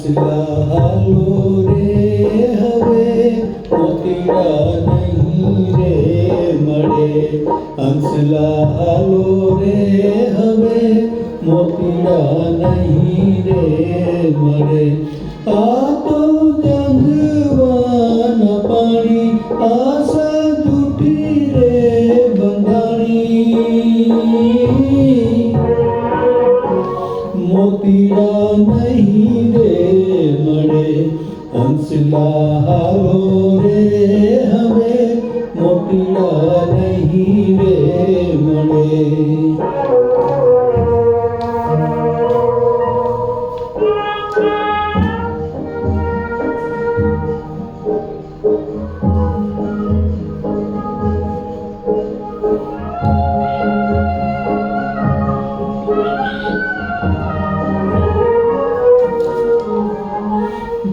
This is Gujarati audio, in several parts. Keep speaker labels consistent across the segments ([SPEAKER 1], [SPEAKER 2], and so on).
[SPEAKER 1] હંસલા હાલો રે હવે મોતીડા નહીં રે મળે. હંસલા હાલો રે હવે મોતીડા નહીં રે મળે. આ તો જંજવાના પાણી આશા જૂઠી રે બંધાણી. મોતીડા નહીં રે મળે. હંસલા હાલો રે હવે મોતીડા નહીં રે મળે.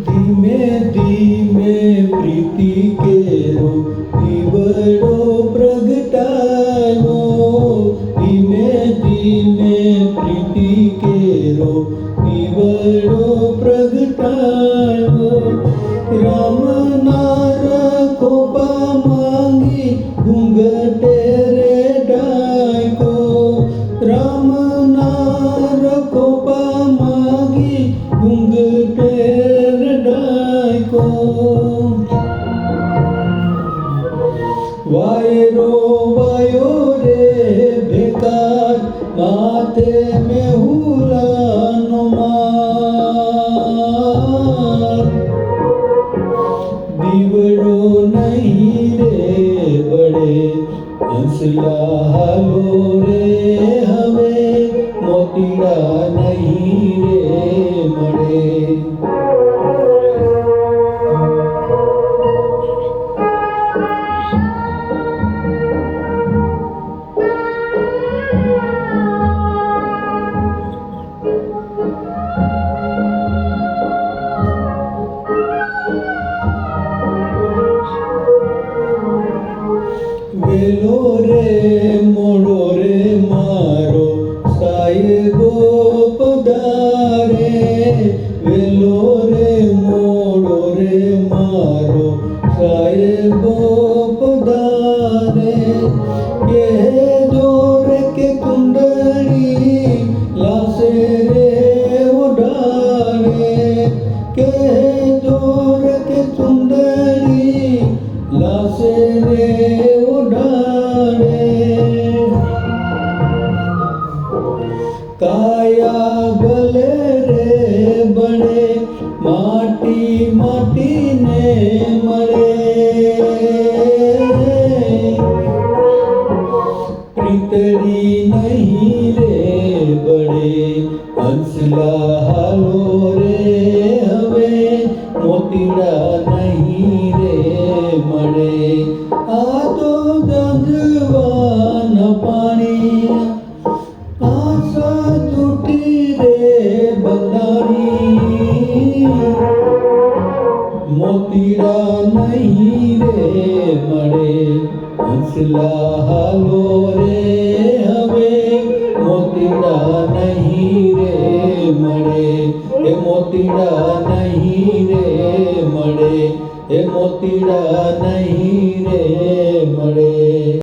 [SPEAKER 1] ધીમે ધીમે પ્રીતિ કેરો દીવડો પ્રગટાયો. ધીમે ધીમે પ્રીતિ કેરો દીવડો પ્રગટાયો. રામના રખોપા માંગી ઘૂંઘટે રે ડાયકો. રામના રખોપા માંગી ઘૂંઘટે ડાયકો. વાયરો વાયો રે ભેકાર માથે મેહુલાનો માર. દીવડો નહીં રે બળે. હંસલા હાલો રે હવે મોતીડા નહીં રે મળે. વેલો રે મોડો રે મારો સાહેબો પધારે. વેલો રે મોડો રે મારો સાહેબો પધારે. કે જોરે કે કુંડળી લાસે રે ઉડાડે. કે જોરે કે કુંડળી લાસે રે કાયા ગલે રે બળે. માટી માટીને મળે. પ્રીતડી નહીં રે બળે. હંસલા હાલો રે હવે મોતીડા નહીં રે મળે. આ તો જંજવાના પાણી આશા જૂઠી રે બંધાણી. મોતીડા નહીં રે મળે. હંસલા હાલો રે હવે મોતીડા નહીં રે મળે. એ મોતીડા નહીં રે મળે. એ મોતીડા નહીં રે મળે.